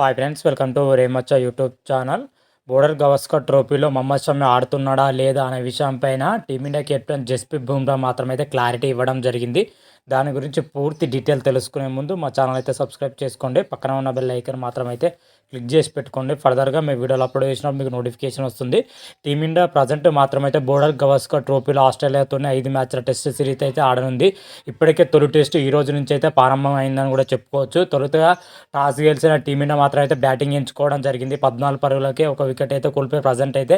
Hi friends, welcome to రేమచ్చ YouTube channel. Border Gavaskar ట్రోఫీలో మహమ్మద్ షమి ఆడుతున్నాడా లేదా అనే విషయం పైన టీమిండియా కెప్టెన్ జస్ప్రీత్ బుమ్రా మాత్రమైతే క్లారిటీ ఇవ్వడం జరిగింది. దాని గురించి పూర్తి డీటెయిల్ తెలుసుకునే ముందు మా ఛానల్ అయితే సబ్స్క్రైబ్ చేసుకోండి. పక్కన ఉన్న బెల్ ఐకాన్ మాత్రమైతే క్లిక్ చేసి పెట్టుకోండి. ఫర్దర్గా మీ వీడియోలు అప్లోడ్ చేసినప్పుడు మీకు నోటిఫికేషన్ వస్తుంది. టీమిండియా ప్రజెంట్ మాత్రమైతే బోర్డర్ గవస్కర్ ట్రోఫీలో ఆస్ట్రేలియాతోనే 5 మ్యాచ్ల టెస్ట్ సిరీస్ అయితే ఆడనుంది. ఇప్పటికే తొలి టెస్ట్ ఈ రోజు నుంచి అయితే ప్రారంభం అయిందని కూడా చెప్పుకోవచ్చు. తొలుతగా టాస్ గెలిచిన టీమిండియా మాత్రం అయితే బ్యాటింగ్ ఎంచుకోవడం జరిగింది. 14 పరుగులకే ఒక వికెట్ అయితే కోల్పోయి ప్రజెంట్ అయితే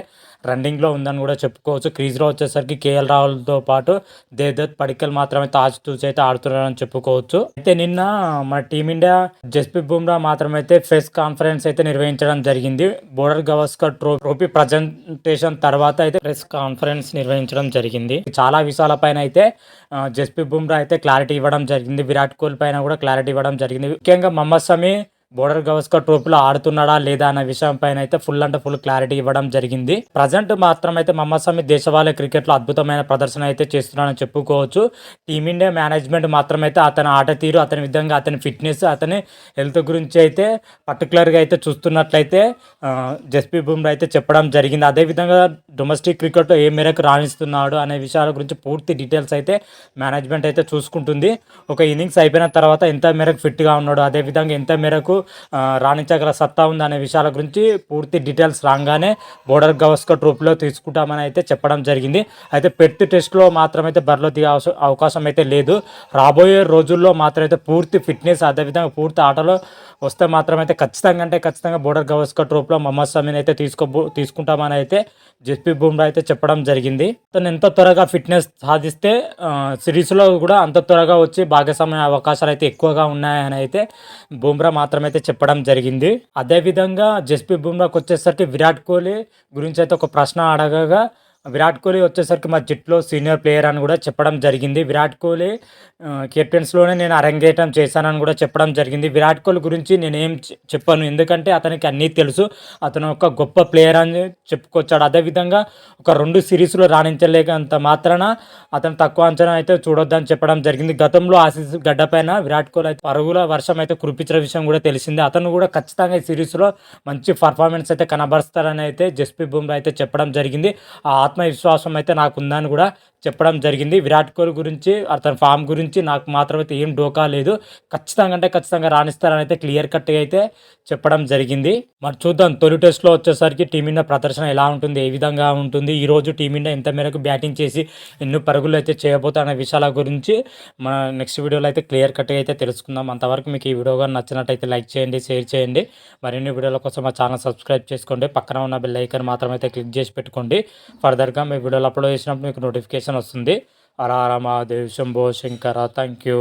రన్నింగ్లో ఉందని కూడా చెప్పుకోవచ్చు. క్రీజ్లో వచ్చేసరికి కేఎల్ రాహుల్తో పాటు దేవదత్ పడిక్కల్ మాత్రమే తాజ్ తూచి అయితే ఆడుతున్నారని చెప్పుకోవచ్చు. అయితే నిన్న మన టీమిండియా జస్ప్రీత్ బుమ్రా మాత్రమైతే ప్రెస్ కాన్ఫరెన్స్ అయితే నిర్వహించడం జరిగింది. బోర్డర్ గవస్కర్ ట్రోఫీ ప్రజెంటేషన్ తర్వాత అయితే ప్రెస్ కాన్ఫరెన్స్ నిర్వహించడం జరిగింది. చాలా విషయాలపైన అయితే జస్ప్రీత్ బుమ్రా అయితే క్లారిటీ ఇవ్వడం జరిగింది. విరాట్ కోహ్లీ పైన కూడా క్లారిటీ ఇవ్వడం జరిగింది. ముఖ్యంగా మహమ్మద్ షమి బోర్డర్ గవస్కర్ ట్రోఫీలో ఆడుతున్నాడా లేదా అనే విషయం పైన అయితే ఫుల్ అంటే ఫుల్ క్లారిటీ ఇవ్వడం జరిగింది. ప్రజెంట్ మాత్రం అయితే మహమ్మద్ షమి దేశవాళీ క్రికెట్లో అద్భుతమైన ప్రదర్శన అయితే చేస్తున్నాడని చెప్పుకోవచ్చు. టీమిండియా మేనేజ్మెంట్ మాత్రం అయితే అతని ఆట తీరు, అతని విధంగా అతని ఫిట్నెస్, అతని హెల్త్ గురించి అయితే పర్టికులర్గా అయితే చూస్తున్నట్లయితే జస్ప్రీత్ బుమ్రా అయితే చెప్పడం జరిగింది. అదేవిధంగా డొమెస్టిక్ క్రికెట్లో ఏ మేరకు రాణిస్తున్నాడు అనే విషయాల గురించి పూర్తి డీటెయిల్స్ అయితే మేనేజ్మెంట్ అయితే చూసుకుంటుంది. ఒక ఇన్నింగ్స్ అయిపోయిన తర్వాత ఎంత మేరకు ఫిట్గా ఉన్నాడు, అదేవిధంగా ఎంత మేరకు రాణించగల సత్తా ఉంది అనే విషయాల గురించి పూర్తి డీటెయిల్స్ రాగానే బోర్డర్ గవస్కర్ ట్రోఫీలో తీసుకుంటామని అయితే చెప్పడం జరిగింది. అయితే పెర్త్ టెస్ట్లో మాత్రమైతే బరిలో దిగే అవకాశం అయితే లేదు. రాబోయే రోజుల్లో మాత్రమైతే పూర్తి ఫిట్నెస్, అదేవిధంగా పూర్తి ఆటలో వస్తే మాత్రమైతే ఖచ్చితంగా బోర్డర్ గవస్కర్ ట్రోఫీలో మహమ్మద్ షమిని అయితే తీసుకుంటామని అయితే జస్ప్రీత్ బుమ్రా అయితే చెప్పడం జరిగింది. తను ఎంత త్వరగా ఫిట్నెస్ సాధిస్తే సిరీస్లో కూడా అంత త్వరగా వచ్చి భాగస్వామ్య అవకాశాలు అయితే ఎక్కువగా ఉన్నాయని అయితే బుమ్రా మాత్రమైతే చెప్పడం జరిగింది. అదేవిధంగా జస్ప్రీత్ బుమ్రాకి వచ్చేసరికి విరాట్ కోహ్లీ గురించి అయితే ఒక ప్రశ్న అడగగా విరాట్ కోహ్లీ వచ్చేసరికి మా జట్టులో సీనియర్ ప్లేయర్ అని కూడా చెప్పడం జరిగింది. విరాట్ కోహ్లీ కెప్టెన్స్లోనే నేను అరంగేటం చేశానని కూడా చెప్పడం జరిగింది. విరాట్ కోహ్లీ గురించి నేనేం చెప్పాను, ఎందుకంటే అతనికి అన్నీ తెలుసు, అతను ఒక గొప్ప ప్లేయర్ అని చెప్పుకొచ్చాడు. అదేవిధంగా ఒక 2 సిరీస్లో రాణించలేకంత మాత్రాన అతను తక్కువ అంచనా అయితే చూడొద్దని చెప్పడం జరిగింది. గతంలో ఆసీస్ గడ్డపైన విరాట్ కోహ్లీ అయితే పరుగుల వర్షం అయితే కురిపించిన విషయం కూడా తెలిసింది. అతను కూడా ఖచ్చితంగా ఈ సిరీస్లో మంచి పర్ఫార్మెన్స్ అయితే కనబరుస్తారని అయితే జస్ప్రీత్ బుమ్రా అయితే చెప్పడం జరిగింది. ఆ ఆత్మవిశ్వాసం అయితే నాకు ఉందని కూడా చెప్పడం జరిగింది. విరాట్ కోహ్లీ గురించి, అతని ఫామ్ గురించి నాకు మాత్రమైతే ఏం డోకా లేదు, ఖచ్చితంగా రాణిస్తారని అయితే క్లియర్ కట్గా అయితే చెప్పడం జరిగింది. మరి చూద్దాం తొలి టెస్ట్లో వచ్చేసరికి టీమిండియా ప్రదర్శన ఎలా ఉంటుంది, ఏ విధంగా ఉంటుంది, ఈరోజు టీమిండియా ఎంత మేరకు బ్యాటింగ్ చేసి ఎన్ని పరుగులు అయితే చేయబోతారనే విషయాల గురించి మన నెక్స్ట్ వీడియోలో అయితే క్లియర్ కట్గా అయితే తెలుసుకుందాం. అంతవరకు మీకు ఈ వీడియో కానీ నచ్చినట్టయితే లైక్ చేయండి, షేర్ చేయండి. మరిన్ని వీడియోల కోసం మా ఛానల్ సబ్స్క్రైబ్ చేసుకోండి. పక్కన ఉన్న బెల్ ఐకాన్ మాత్రమైతే క్లిక్ చేసి పెట్టుకోండి. ఫర్దర్గా మీ వీడియోలు అప్లోడ్ చేసినప్పుడు మీకు నోటిఫికేషన్ వస్తుంది. హర హర మహాదేవ్, శంభో శంకర. Thank you.